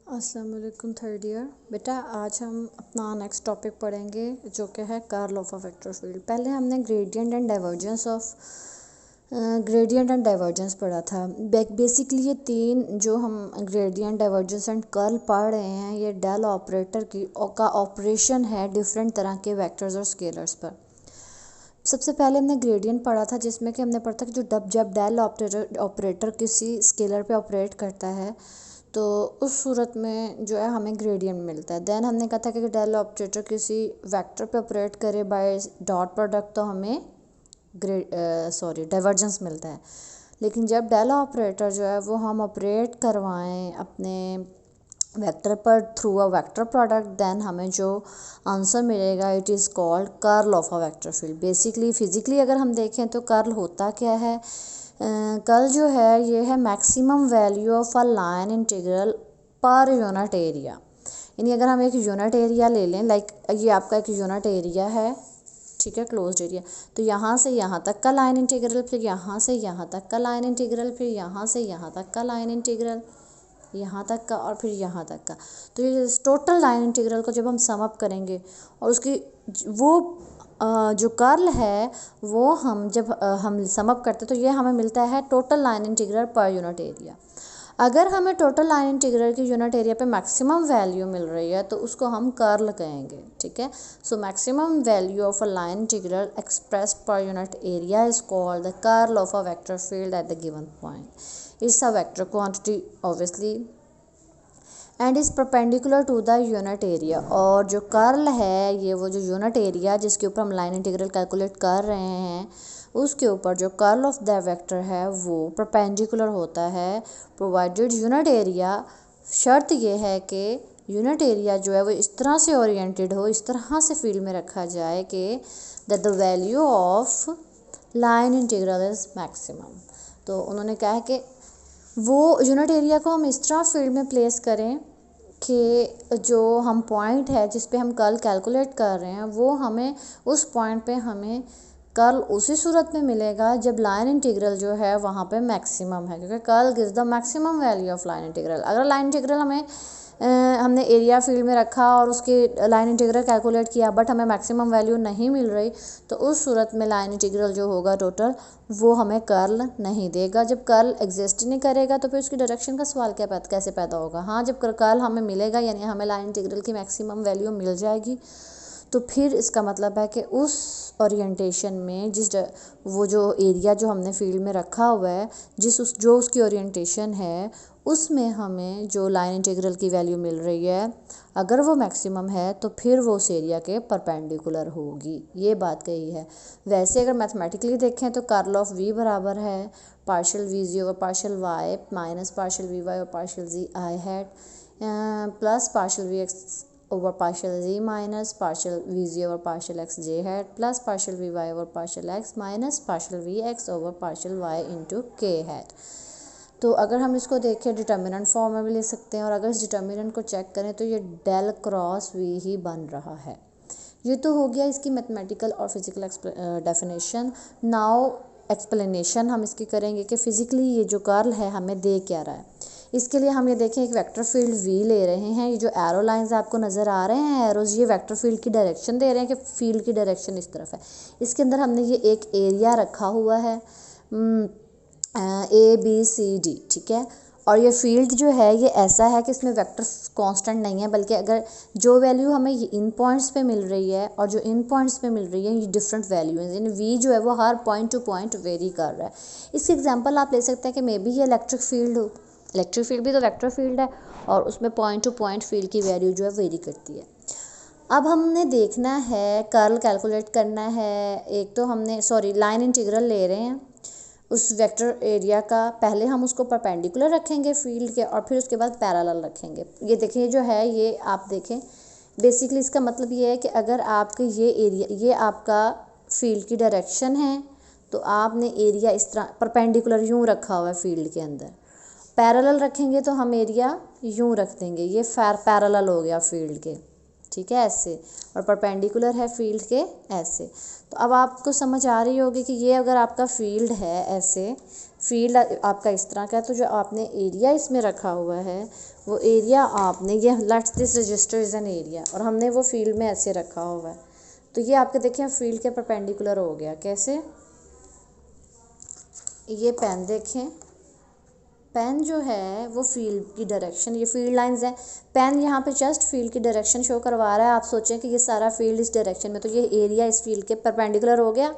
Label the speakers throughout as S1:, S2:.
S1: अस्सलाम वालेकुम third year. बेटा आज हम अपना नेक्स्ट टॉपिक पढ़ेंगे जो कि है curl of a vector field. पहले हमने ग्रेडियंट एंड डाइवर्जेंस पढ़ा था। बेसिकली ये तीन जो हम ग्रेडियंट डाइवर्जेंस एंड कर्ल पढ़ रहे हैं ये डेल ऑपरेटर का ऑपरेशन है डिफरेंट तरह के वेक्टर्स और स्केलर्स पर। सबसे पहले हमने ग्रेडियंट पढ़ा था जिसमें कि हमने पढ़ा था कि जब डेल ऑपरेटर किसी स्केलर पे ऑपरेट करता है तो उस सूरत में जो है हमें ग्रेडियंट मिलता है। देन हमने कहा था कि डेल ऑपरेटर किसी वेक्टर पे ऑपरेट करे बाय डॉट प्रोडक्ट तो हमें डाइवर्जेंस मिलता है। लेकिन जब डेल ऑपरेटर जो है वो हम ऑपरेट करवाएं अपने वेक्टर पर through a vector product then हमें जो आंसर मिलेगा it is called curl of a vector field. Basically physically अगर हम देखें तो कर्ल होता क्या है, कर्ल जो है ये है maximum value of a line integral per unit area. यानी अगर हम एक यूनिट एरिया ले लें, लाइक ये आपका एक यूनिट एरिया है, ठीक है, क्लोज्ड एरिया, तो यहाँ से यहाँ तक का लाइन इंटीग्रल, फिर यहाँ से यहाँ तक का लाइन इंटीग्रल, फिर यहाँ से यहाँ तक का लाइन इंटीग्रल, यहाँ तक का, और फिर यहाँ तक का। तो ये टोटल लाइन इंटीग्रल को जब हम सम अप करेंगे और उसकी वो जो कर्ल है वो हम जब हम सम अप करते तो ये हमें मिलता है total line integral per unit area. अगर हमें टोटल लाइन इंटीग्रल की यूनिट एरिया पे मैक्सिमम वैल्यू मिल रही है तो उसको हम कर्ल कहेंगे, ठीक है। So maximum value of a line integral express per unit area is called the curl of a vector field at the given point. It's a vector quantity obviously and is perpendicular to the unit area. और जो curl है ये वो जो unit area जिसके ऊपर हम line integral calculate कर रहे हैं उसके ऊपर जो कर्ल ऑफ द वेक्टर है वो परपेंडिकुलर होता है प्रोवाइडेड यूनिट एरिया। शर्त ये है कि यूनिट एरिया जो है वो इस तरह से ओरिएंटेड हो, इस तरह से फील्ड में रखा जाए कि that the value of line integral is maximum. तो उन्होंने कहा है कि वो यूनिट एरिया को हम इस तरह फील्ड में प्लेस करें कि जो हम पॉइंट है जिस पे हम कर्ल कैलकुलेट कर रहे हैं वो हमें उस पॉइंट पे हमें कर्ल उसी सूरत में मिलेगा जब लाइन इंटीग्रल जो है वहाँ पे मैक्सिमम है, क्योंकि curl gives the maximum value of line integral. अगर लाइन इंटीग्रल हमने एरिया फील्ड में रखा और उसकी लाइन इंटीग्रल कैलकुलेट किया बट हमें मैक्सिमम वैल्यू नहीं मिल रही तो उस सूरत में लाइन इंटीग्रल जो होगा टोटल वो हमें कर्ल नहीं देगा। जब कर्ल एग्जिस्ट नहीं करेगा तो फिर उसकी डायरेक्शन का सवाल कैसे पैदा होगा। हाँ, जब कर्ल हमें मिलेगा यानी हमें लाइन इंटीग्रल की मैक्सिमम वैल्यू मिल जाएगी तो फिर इसका मतलब है कि उस ओरिएंटेशन में वो जो एरिया जो हमने फील्ड में रखा हुआ है जो उसकी ओरिएंटेशन है उसमें हमें जो लाइन इंटीग्रल की वैल्यू मिल रही है अगर वो मैक्सिमम है तो फिर वो उस एरिया के परपेंडिकुलर होगी, ये बात कही है। वैसे अगर मैथमेटिकली देखें तो कर्ल ऑफ वी बराबर है partial V G over partial Y minus partial V Y और partial G I hat plus partial V X over partial z minus partial vz over partial x j hat plus partial vy over partial x minus partial vx over partial y into k hat। तो अगर हम इसको देखें determinant form में भी ले सकते हैं और अगर इस डिटर्मिनेंट को चेक करें तो ये डेल क्रॉस वी ही बन रहा है। ये तो हो गया इसकी मैथमेटिकल और फिजिकल डेफिनेशन। नाउ एक्सप्लेनेशन हम इसकी करेंगे कि फ़िज़िकली ये जो कर्ल है हमें दे क्या रहा है। इसके लिए हम ये देखें एक वेक्टर फील्ड वी ले रहे हैं, ये जो एरो लाइंस आपको नज़र आ रहे हैं एरोज ये वेक्टर फील्ड की डायरेक्शन दे रहे हैं कि फील्ड की डायरेक्शन इस तरफ है। इसके अंदर हमने ये एक एरिया रखा हुआ है ए बी सी डी, ठीक है। और ये फील्ड जो है ये ऐसा है कि इसमें वेक्टर कांस्टेंट नहीं है बल्कि अगर जो वैल्यू हमें इन पॉइंट्स पे मिल रही है और जो इन पॉइंट्स पे मिल रही है ये डिफरेंट वैल्यू है, यानी वी जो है वो हर पॉइंट टू पॉइंट वेरी कर रहा है। इसकी एग्जांपल आप ले सकते हैं कि मे बी ये इलेक्ट्रिक फील्ड हो, इलेक्ट्रिक फील्ड भी तो वेक्टर फील्ड है और उसमें पॉइंट टू पॉइंट फील्ड की वैल्यू जो है वेरी करती है। अब हमने देखना है कर्ल कैलकुलेट करना है। एक तो हमने लाइन इंटीग्रल ले रहे हैं उस वेक्टर एरिया का, पहले हम उसको परपेंडिकुलर रखेंगे फील्ड के और फिर उसके बाद पैरेलल रखेंगे। ये देखिए जो है ये आप देखें बेसिकली इसका मतलब ये है कि अगर आपके ये एरिया ये आपका फील्ड की डायरेक्शन है तो आपने एरिया इस तरह परपेंडिकुलर यूँ रखा हुआ है फील्ड के अंदर, पैरेलल रखेंगे तो हम एरिया यूँ रख देंगे, ये पैरेलल हो गया फील्ड के, ठीक है, ऐसे, और परपेंडिकुलर है फील्ड के ऐसे। तो अब आपको समझ आ रही होगी कि ये अगर आपका फील्ड है ऐसे फील्ड आपका इस तरह का है, तो जो आपने एरिया इसमें रखा हुआ है वो एरिया आपने, ये let's this register is an area, और हमने वो फील्ड में ऐसे रखा हुआ है, तो ये आपके देखें फील्ड के परपेंडिकुलर हो गया। कैसे? ये पेन देखें, पेन जो है वो फील्ड की डायरेक्शन, ये फील्ड लाइंस हैं, पेन यहाँ पे जस्ट फील्ड की डायरेक्शन शो करवा रहा है। आप सोचें कि ये सारा फील्ड इस डायरेक्शन में, तो ये एरिया इस फील्ड के परपेंडिकुलर हो गया।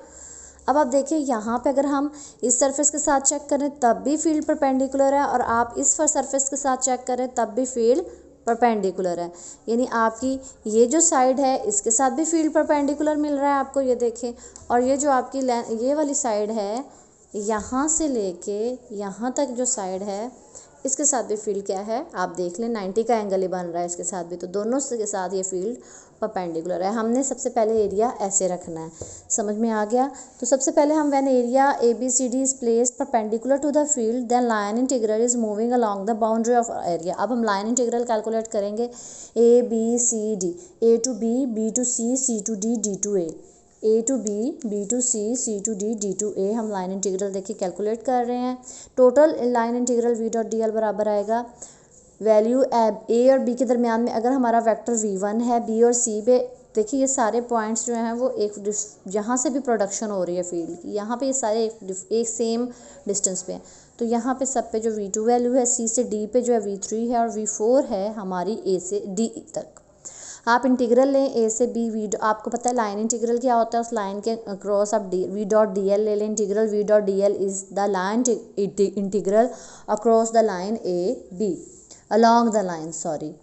S1: अब आप देखिए यहाँ पे अगर हम इस सरफेस के साथ चेक करें तब भी फील्ड परपेंडिकुलर है, और आप इस सरफेस के साथ चेक करें तब भी फील्ड परपेंडिकुलर है। यानी आपकी ये जो साइड है इसके साथ भी फील्ड परपेंडिकुलर मिल रहा है आपको, ये देखें। और ये जो आपकी ये वाली साइड है, यहाँ से लेके यहाँ तक जो साइड है इसके साथ भी फील्ड क्या है आप देख लें, 90 का एंगल ही बन रहा है इसके साथ भी, तो दोनों के साथ ये फील्ड परपेंडिकुलर है। हमने सबसे पहले एरिया ऐसे रखना है, समझ में आ गया? तो सबसे पहले हम when area ABCD is placed perpendicular to the field then line integral is moving along the boundary of area. अब हम लाइन इंटीग्रल कैलकुलेट करेंगे, ABCD, A to B, B to C, C to D, D to A, A to B, B to C, C to D, D to A। हम line integral देखिए calculate कर रहे हैं। Total line integral V dot D L बराबर आएगा value A और B के दरमियान में, अगर हमारा वेक्टर V1 है, B और C पे देखिए ये सारे पॉइंट्स जो हैं वो एक जहाँ से भी प्रोडक्शन हो रही है फील्ड की, यहाँ पे ये सारे एक सेम डिस्टेंस पे हैं, तो यहाँ पे सब पे जो V2 वैल्यू है, C से D पे जो है V3 है, और V4 है हमारी A से D तक। आप इंटीग्रल लें A से B, आपको पता है लाइन इंटीग्रल क्या होता है, उस लाइन के क्रॉस आप V डॉट डी एल ले लें। Integral V dot D L is the line integral across the line AB, along the line sorry.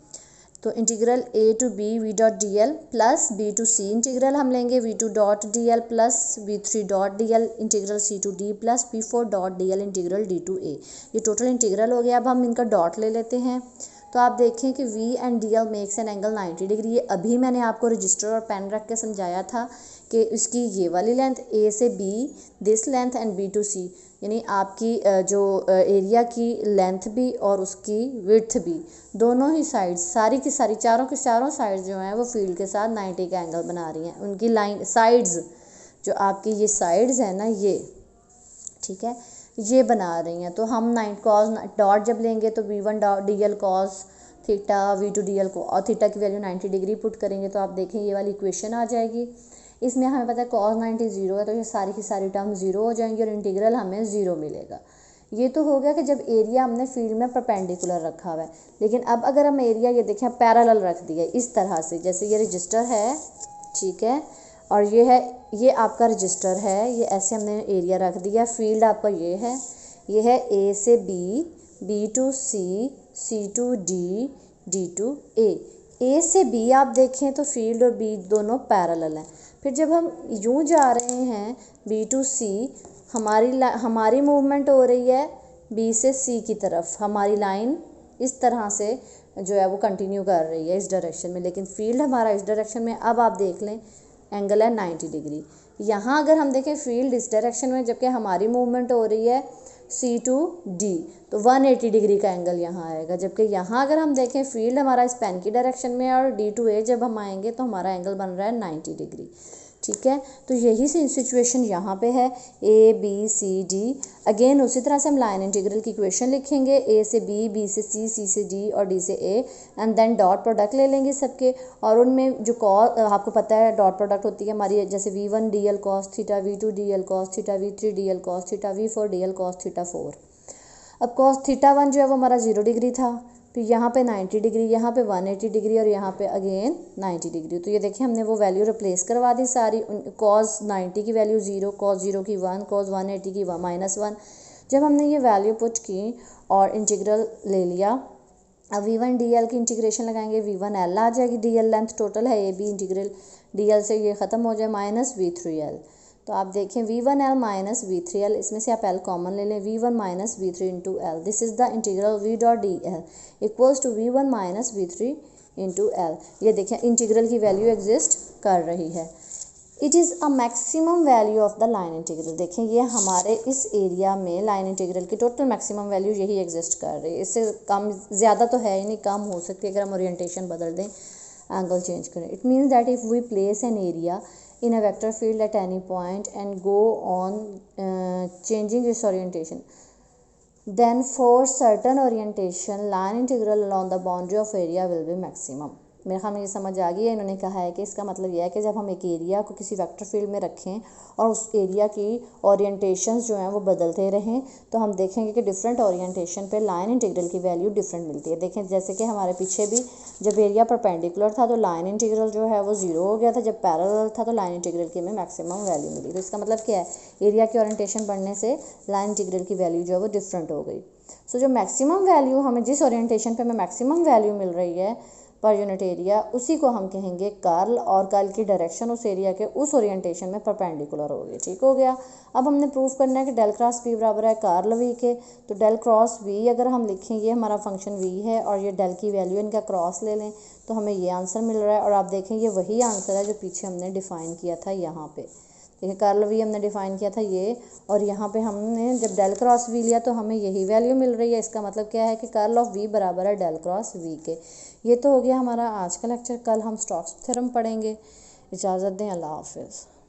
S1: तो integral A to B V dot D L plus B to C integral हम लेंगे V2 dot D L plus V3 dot D L integral C to D plus V4 dot D L integral D to A। ये total integral हो गया। अब हम इनका dot ले लेते हैं, तो आप देखें कि V and D L makes an angle 90 degree. ये अभी मैंने आपको रजिस्टर और पेन रख के समझाया था कि इसकी ये वाली लेंथ A से B, this length and B to C, यानी आपकी जो एरिया की लेंथ भी और उसकी विड्थ भी, दोनों ही साइड्स सारी की सारी चारों की चारों साइड्स जो हैं वो फील्ड के साथ 90 का एंगल बना रही हैं। उनकी लाइन साइड्स जो आपकी ये साइड्स हैं ना, ये ठीक है, ये बना रही हैं। तो हम 9 कॉस डॉट जब लेंगे तो V1 dot D L cos theta, V2 D L को और थीटा की वैल्यू 90 डिग्री पुट करेंगे तो आप देखें ये वाली इक्वेशन आ जाएगी। इसमें हमें पता है cos 90 ज़ीरो है, तो ये सारी की सारी टर्म ज़ीरो हो जाएंगी और इंटीग्रल हमें ज़ीरो मिलेगा। ये तो हो गया कि जब एरिया हमने फील्ड में परपेंडिकुलर रखा हुआ है। लेकिन अब अगर हम एरिया ये देखें पैरेलल रख दिया इस तरह से, जैसे ये रजिस्टर है, ठीक है, और ये है, ये आपका रजिस्टर है, ये ऐसे हमने एरिया रख दिया। फील्ड आपका ये है A से B, B to C, C to D, D to A। A से B आप देखें तो फील्ड और B दोनों पैरेलल हैं। फिर जब हम यूँ जा रहे हैं B to C, हमारी मूवमेंट हो रही है B से C की तरफ, हमारी लाइन इस तरह से जो है वो कंटिन्यू कर रही है इस डायरेक्शन में, लेकिन फील्ड हमारा इस डायरेक्शन में। अब आप देख लें एंगल है 90 डिग्री। यहाँ अगर हम देखें फील्ड इस डायरेक्शन में, जबकि हमारी मूवमेंट हो रही है C to D, तो 180 डिग्री का एंगल यहाँ आएगा। जबकि यहाँ अगर हम देखें फील्ड हमारा इस पेन की डायरेक्शन में और D to A जब हम आएंगे तो हमारा एंगल बन रहा है 90 डिग्री, ठीक है। तो यही सिचुएशन यहाँ पे है ABCD। अगेन उसी तरह से हम लाइन इंटीग्रल की इक्वेशन लिखेंगे, A से B, B से C, C से D और D से A, and then dot product ले लेंगे सबके, और उनमें जो कॉस आपको पता है डॉट प्रोडक्ट होती है हमारी, जैसे V1 D L cos theta, V2 D L cos theta, V3 D L cos theta, V4 D L cos theta 4। अब कॉस थीटा 1 जो है वो हमारा 0 डिग्री था, फिर यहाँ पे 90 डिग्री, यहाँ पे 180 डिग्री और यहाँ पे अगेन 90 डिग्री। तो ये देखिए हमने वो वैल्यू रिप्लेस करवा दी सारी। कॉस 90 की वैल्यू 0, कॉस 0 की 1, कॉस 180 की -1। जब हमने ये वैल्यू पुट की और इंटीग्रल ले लिया, अब V1 DL की इंटीग्रेशन लगाएंगे, V1 L आ जाएगी, DL लेंथ टोटल है AB, इंटीग्रल DL से ये ख़त्म हो जाए माइनस V3L। तो आप देखें V1L माइनस V3L, इसमें से आप L कॉमन ले लें, V1 minus V3 into L। This is the integral V dot D L equals to V1 minus V3 into L। ये देखें इंटीग्रल की वैल्यू एग्जिस्ट कर रही है। It is a maximum value of the line integral. देखें ये हमारे इस एरिया में लाइन इंटीग्रल की टोटल मैक्सिमम वैल्यू यही एग्जिस्ट कर रही है। इससे कम ज़्यादा तो है ही नहीं, कम हो सकती है अगर हम ओरिएंटेशन बदल दें, एंगल चेंज करें। It means that if we place an area in a vector field at any point and go on changing its orientation, then for certain orientation line integral along the boundary of area will be maximum. मेरे ख्याल में ये समझ आ गई है। इन्होंने कहा है कि इसका मतलब यह है कि जब हम एक एरिया को किसी वेक्टर फील्ड में रखें और उस एरिया की ओरिएंटेशंस जो हैं वो बदलते रहें, तो हम देखेंगे कि डिफरेंट ओरिएंटेशन पे लाइन इंटीग्रल की वैल्यू डिफरेंट मिलती है। देखें जैसे कि हमारे पीछे भी जब एरिया परपेंडिकुलर था तो लाइन इंटीग्रल जो है वो 0 हो गया था, जब पैरेलल था तो लाइन इंटीग्रल की हमें मैक्सिमम वैल्यू मिली। तो इसका मतलब क्या है, एरिया की ओरिएंटेशन बढ़ने से लाइन इंटीग्रल की वैल्यू जो है वो डिफरेंट हो गई। सो जो मैक्सिमम वैल्यू हमें जिस ओरिएंटेशन पे हमें मैक्सिमम वैल्यू मिल रही है पर यूनिट एरिया, उसी को हम कहेंगे कर्ल, और कर्ल की डायरेक्शन उस एरिया के उस ओरिएंटेशन में परपेंडिकुलर होगी। ठीक हो गया। अब हमने प्रूफ करना है कि डेल क्रॉस पी बराबर है कर्ल वी के। तो डेल क्रॉस वी अगर हम लिखें, ये हमारा फंक्शन वी है और ये डेल की वैल्यू इनका क्रॉस ले लें तो हमें ये आंसर मिल रहा है। और आप देखें ये वही आंसर है जो पीछे हमने डिफ़ाइन किया था यहाँ पे। देखिए कर्ल वी हमने डिफ़ाइन किया था ये, और यहाँ पे हमने जब डेल क्रॉस वी लिया तो हमें यही वैल्यू मिल रही है। इसका मतलब क्या है कि कर्ल ऑफ वी बराबर है डेल क्रॉस वी के। ये तो हो गया हमारा आज का लेक्चर। कल हम स्टोक्स थ्योरम पढ़ेंगे। इजाज़त दें, अल्लाह हाफिज़।